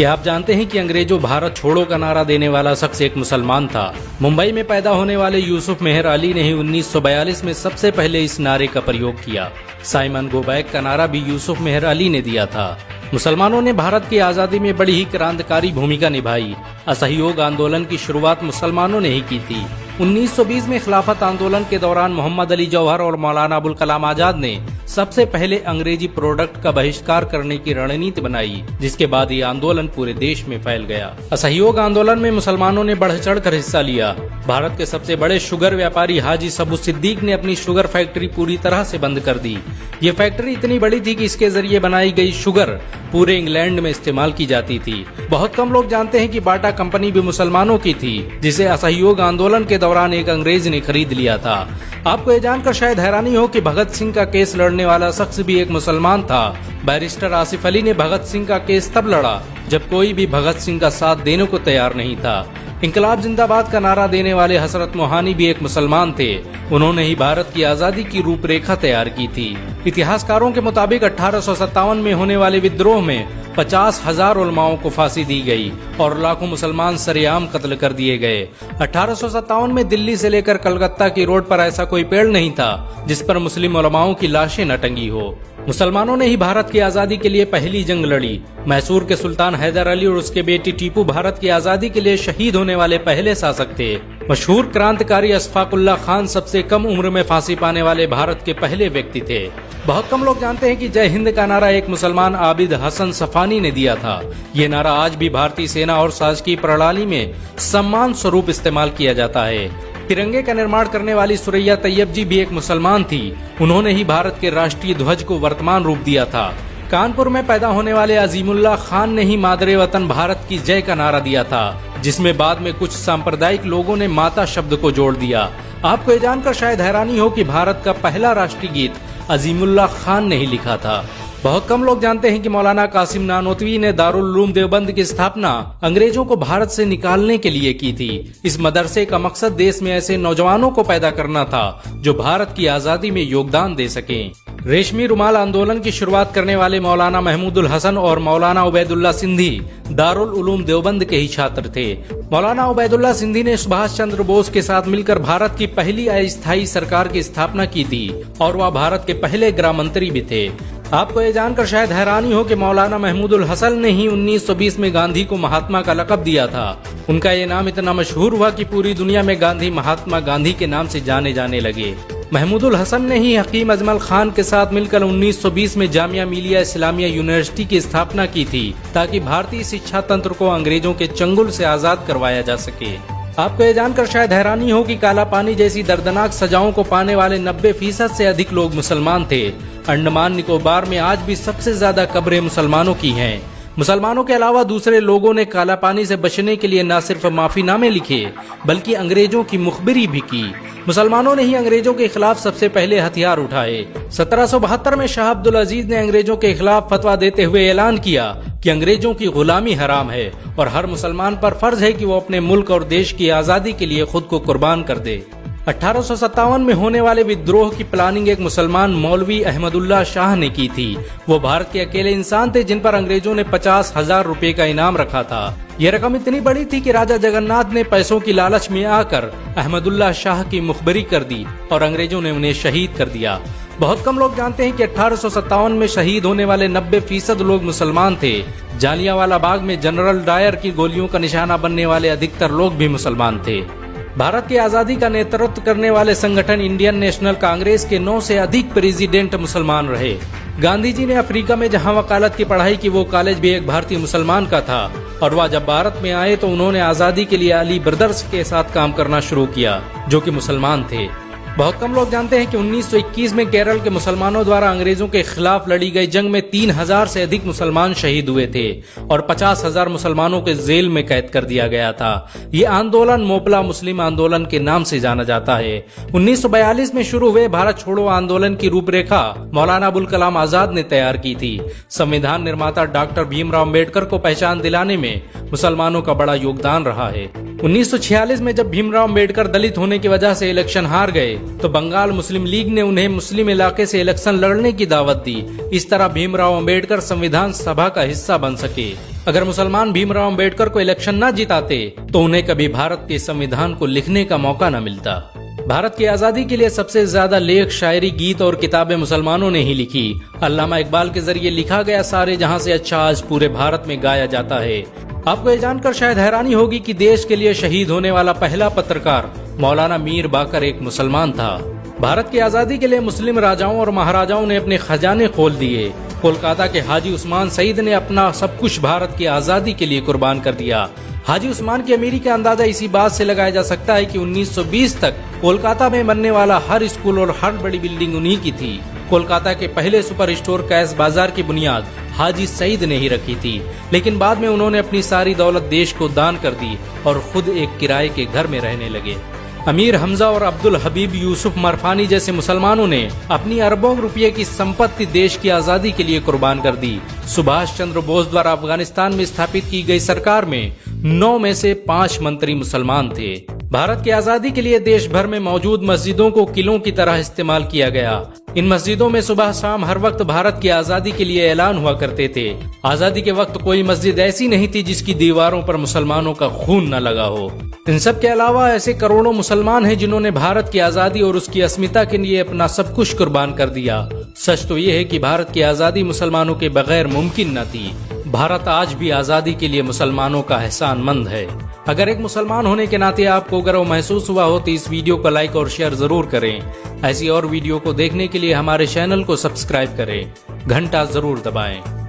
क्या आप जानते हैं कि अंग्रेजों भारत छोड़ो का नारा देने वाला शख्स एक मुसलमान था। मुंबई में पैदा होने वाले यूसुफ मेहर अली ने ही 1942 में सबसे पहले इस नारे का प्रयोग किया। साइमन गो बैक का नारा भी यूसुफ मेहर अली ने दिया था। मुसलमानों ने भारत की आजादी में बड़ी ही क्रांतिकारी भूमिका निभाई। असहयोग आंदोलन की शुरुआत मुसलमानों ने ही की थी। 1920 में खिलाफत आंदोलन के दौरान मोहम्मद अली जौहर और मौलाना अबुल कलाम आजाद ने सबसे पहले अंग्रेजी प्रोडक्ट का बहिष्कार करने की रणनीति बनाई, जिसके बाद ये आंदोलन पूरे देश में फैल गया। असहयोग आंदोलन में मुसलमानों ने बढ़ चढ़कर हिस्सा लिया। भारत के सबसे बड़े शुगर व्यापारी हाजी सबू सिद्दीक ने अपनी शुगर फैक्ट्री पूरी तरह से बंद कर दी। ये फैक्ट्री इतनी बड़ी थी कि इसके जरिए बनाई गई शुगर पूरे इंग्लैंड में इस्तेमाल की जाती थी। बहुत कम लोग जानते हैं कि बाटा कंपनी भी मुसलमानों की थी, जिसे असहयोग आंदोलन के दौरान एक अंग्रेज ने खरीद लिया था। आपको ये जानकर शायद हैरानी हो कि भगत सिंह का केस लड़ने वाला शख्स भी एक मुसलमान था। बैरिस्टर आसिफ अली ने भगत सिंह का केस तब लड़ा जब कोई भी भगत सिंह का साथ देने को तैयार नहीं था। इंकलाब जिंदाबाद का नारा देने वाले हजरत मोहानी भी एक मुसलमान थे। उन्होंने ही भारत की आजादी की रूपरेखा तैयार की थी। इतिहासकारों के मुताबिक 1857 में होने वाले विद्रोह में 50,000 उलमाओं को फांसी दी गई और लाखों मुसलमान सरेआम कत्ल कर दिए गए। 1857 में दिल्ली से लेकर कलकत्ता की रोड पर ऐसा कोई पेड़ नहीं था जिस पर मुस्लिम उलमाओं की लाशें न टंगी हो। मुसलमानों ने ही भारत की आजादी के लिए पहली जंग लड़ी। मैसूर के सुल्तान हैदर अली और उसके बेटी टीपू भारत की आजादी के लिए शहीद होने वाले पहले शासक थे। मशहूर क्रांतिकारी अशफाकुल्लाह खान सबसे कम उम्र में फांसी पाने वाले भारत के पहले व्यक्ति थे। बहुत कम लोग जानते हैं कि जय हिंद का नारा एक मुसलमान आबिद हसन सफानी ने दिया था। ये नारा आज भी भारतीय सेना और शासकीय प्रणाली में सम्मान स्वरूप इस्तेमाल किया जाता है। तिरंगे का निर्माण करने वाली सुरैया तैयब जी भी एक मुसलमान थी। उन्होंने ही भारत के राष्ट्रीय ध्वज को वर्तमान रूप दिया था। कानपुर में पैदा होने वाले अजीमुल्लाह खान ने ही मादरे वतन भारत की जय का नारा दिया था, जिसमें बाद में कुछ सांप्रदायिक लोगों ने माता शब्द को जोड़ दिया। आपको ये जानकर शायद हैरानी हो कि भारत का पहला राष्ट्रीय गीत अजीमुल्लाह खान ने ही लिखा था। बहुत कम लोग जानते हैं कि मौलाना कासिम नानोतवी ने दारुल उलूम देवबंद की स्थापना अंग्रेजों को भारत से निकालने के लिए की थी। इस मदरसे का मकसद देश में ऐसे नौजवानों को पैदा करना था जो भारत की आजादी में योगदान दे सकें। रेशमी रुमाल आंदोलन की शुरुआत करने वाले मौलाना महमूदुल हसन और मौलाना उबैदुल्ला सिंधी दारुल उलूम देवबंद के ही छात्र थे। मौलाना उबैदुल्ला सिंधी ने सुभाष चंद्र बोस के साथ मिलकर भारत की पहली अस्थायी सरकार की स्थापना की थी और वह भारत के पहले गृह मंत्री भी थे। आपको ये जानकर शायद हैरानी हो कि मौलाना महमूदुल हसन ने ही 1920 में गांधी को महात्मा का लक़ब दिया था। उनका ये नाम इतना मशहूर हुआ कि पूरी दुनिया में गांधी महात्मा गांधी के नाम से जाने जाने लगे। महमूदुल हसन ने ही हकीम अजमल खान के साथ मिलकर 1920 में जामिया मिलिया इस्लामिया यूनिवर्सिटी की स्थापना की थी, ताकि भारतीय शिक्षा तंत्र को अंग्रेजों के चंगुल से आजाद करवाया जा सके। आपको ये जानकर शायद हैरानी हो कि काला पानी जैसी दर्दनाक सजाओं को पाने वाले 90% से अधिक लोग मुसलमान थे। अंडमान निकोबार में आज भी सबसे ज्यादा कब्रें मुसलमानों की हैं। मुसलमानों के अलावा दूसरे लोगों ने काला पानी से बचने के लिए न सिर्फ माफीनामे लिखे बल्कि अंग्रेजों की मुखबिरी भी की। मुसलमानों ने ही अंग्रेजों के खिलाफ सबसे पहले हथियार उठाए। 1772 में शाह अब्दुल अजीज ने अंग्रेजों के खिलाफ फतवा देते हुए ऐलान किया कि अंग्रेजों की गुलामी हराम है और हर मुसलमान पर फर्ज है कि वो अपने मुल्क और देश की आजादी के लिए खुद को कुर्बान कर दे। 1857 में होने वाले विद्रोह की प्लानिंग एक मुसलमान मौलवी अहमदुल्ला शाह ने की थी। वो भारत के अकेले इंसान थे जिन पर अंग्रेजों ने 50,000 रुपए का इनाम रखा था। ये रकम इतनी बड़ी थी कि राजा जगन्नाथ ने पैसों की लालच में आकर अहमदुल्ला शाह की मुखबिरी कर दी और अंग्रेजों ने उन्हें शहीद कर दिया। बहुत कम लोग जानते हैं कि 1857 में शहीद होने वाले 90% लोग मुसलमान थे। जालियांवाला बाग में जनरल डायर की गोलियों का निशाना बनने वाले अधिकतर लोग भी मुसलमान थे। भारत की आजादी का नेतृत्व करने वाले संगठन इंडियन नेशनल कांग्रेस के 9 से अधिक प्रेसिडेंट मुसलमान रहे। गांधी जी ने अफ्रीका में जहां वकालत की पढ़ाई की, वो कॉलेज भी एक भारतीय मुसलमान का था और वह जब भारत में आए तो उन्होंने आजादी के लिए अली ब्रदर्स के साथ काम करना शुरू किया, जो कि मुसलमान थे। बहुत कम लोग जानते हैं कि 1921 में केरल के मुसलमानों द्वारा अंग्रेजों के खिलाफ लड़ी गई जंग में 3000 से अधिक मुसलमान शहीद हुए थे और 50,000 मुसलमानों के जेल में कैद कर दिया गया था। ये आंदोलन मोपला मुस्लिम आंदोलन के नाम से जाना जाता है। 1942 में शुरू हुए भारत छोड़ो आंदोलन की रूपरेखा मौलाना अबुल कलाम आजाद ने तैयार की थी। संविधान निर्माता डॉक्टर भीमराव अम्बेडकर को पहचान दिलाने में मुसलमानों का बड़ा योगदान रहा है। 1946 में जब भीमराव अम्बेडकर दलित होने की वजह से इलेक्शन हार गए तो बंगाल मुस्लिम लीग ने उन्हें मुस्लिम इलाके से इलेक्शन लड़ने की दावत दी। इस तरह भीमराव अम्बेडकर संविधान सभा का हिस्सा बन सके। अगर मुसलमान भीमराव अंबेडकर को इलेक्शन न जिताते तो उन्हें कभी भारत के संविधान को लिखने का मौका न मिलता। भारत की आजादी के लिए सबसे ज्यादा लेख, शायरी, गीत और किताबें मुसलमानों ने ही लिखी। अल्लामा इकबाल के जरिए लिखा गया सारे जहां से अच्छा आज पूरे भारत में गाया जाता है। आपको ये जानकर शायद हैरानी होगी कि देश के लिए शहीद होने वाला पहला पत्रकार मौलाना मीर बाकर एक मुसलमान था। भारत की आजादी के लिए मुस्लिम राजाओं और महाराजाओं ने अपने खजाने खोल दिए। कोलकाता के हाजी उस्मान सईद ने अपना सब कुछ भारत की आजादी के लिए कुर्बान कर दिया। हाजी उस्मान की अमीरी का अंदाजा इसी बात से लगाया जा सकता है कि 1920 तक कोलकाता में बनने वाला हर स्कूल और हर बड़ी बिल्डिंग उन्हीं की थी। कोलकाता के पहले सुपर स्टोर कैश बाजार की बुनियाद हाजी सईद ने ही रखी थी, लेकिन बाद में उन्होंने अपनी सारी दौलत देश को दान कर दी और खुद एक किराए के घर में रहने लगे। अमीर हमजा और अब्दुल हबीब यूसुफ मरफानी जैसे मुसलमानों ने अपनी अरबों रुपये की संपत्ति देश की आजादी के लिए कुर्बान कर दी। सुभाष चंद्र बोस द्वारा अफगानिस्तान में स्थापित की गई सरकार में 9 में से 5 मंत्री मुसलमान थे। भारत की आजादी के लिए देश भर में मौजूद मस्जिदों को किलों की तरह इस्तेमाल किया गया। इन मस्जिदों में सुबह शाम हर वक्त भारत की आजादी के लिए ऐलान हुआ करते थे। आजादी के वक्त कोई मस्जिद ऐसी नहीं थी जिसकी दीवारों पर मुसलमानों का खून न लगा हो। इन सब के अलावा ऐसे करोड़ों मुसलमान हैं जिन्होंने भारत की आजादी और उसकी अस्मिता के लिए अपना सब कुछ कुर्बान कर दिया। सच तो ये है कि भारत की आजादी मुसलमानों के बगैर मुमकिन न थी। भारत आज भी आजादी के लिए मुसलमानों का एहसानमंद है। अगर एक मुसलमान होने के नाते आपको गर्व महसूस हुआ हो तो इस वीडियो को लाइक और शेयर जरूर करें। ऐसी और वीडियो को देखने के लिए हमारे चैनल को सब्सक्राइब करें, घंटा जरूर दबाएं।